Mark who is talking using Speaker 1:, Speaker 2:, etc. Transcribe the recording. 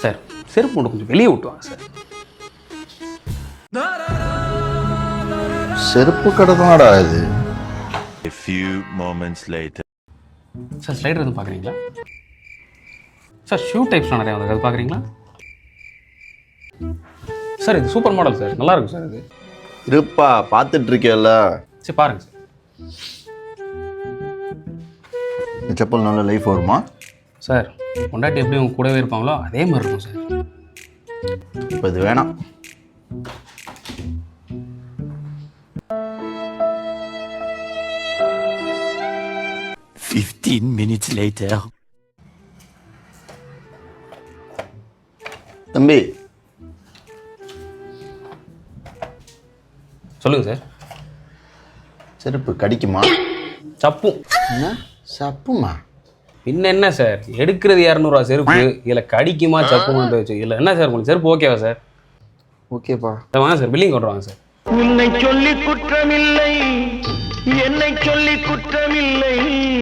Speaker 1: Sir செருப்பு மட்டும் கொஞ்சம் வெளியே விட்டுவாங்க சார்.
Speaker 2: செருப்பு கடை தானடா இது.
Speaker 3: A few moments later.
Speaker 1: Sir slider எதுவும் பார்க்குறீங்களா? சார் ஷூ டைப்ஸ்லாம் நிறையா வந்து அது பார்க்குறீங்களா? சார் இது சூப்பர் மாடல் சார், நல்லா இருக்கும் சார் இது.
Speaker 2: இருப்பா பார்த்துட்டு இருக்கேல்ல.
Speaker 1: சரி பாருங்கள் சார்.
Speaker 2: இந்த செப்பல் நல்ல லைஃப் வருமா?
Speaker 1: சார் பொண்டாட்டி எப்படி உங்க கூடவே இருப்பாங்களோ அதே மாதிரி இருக்கும் சார்.
Speaker 2: இப்போ இது வேணாம்.
Speaker 3: minutes later.
Speaker 2: தம்பி
Speaker 1: சொல்லுங்கள் சார்.
Speaker 2: செருப்பு கடிக்குமா?
Speaker 1: சப்பும்.
Speaker 2: என்ன சப்புமா?
Speaker 1: பின்ன என்ன சார், எடுக்கிறது 200 செருப்பு, இதில் கடிக்குமா சப்புமான்னு வச்சு இல்லை என்ன சார் உங்களுக்கு செருப்பு ஓகேவா சார்?
Speaker 2: ஓகேப்பா.
Speaker 1: வாங்க சார், பில்லிங் கொண்டு வாங்க சார்.
Speaker 4: உன்னை சொல்லி குற்றமில்லை, என்னை சொல்லி குற்றமில்லை.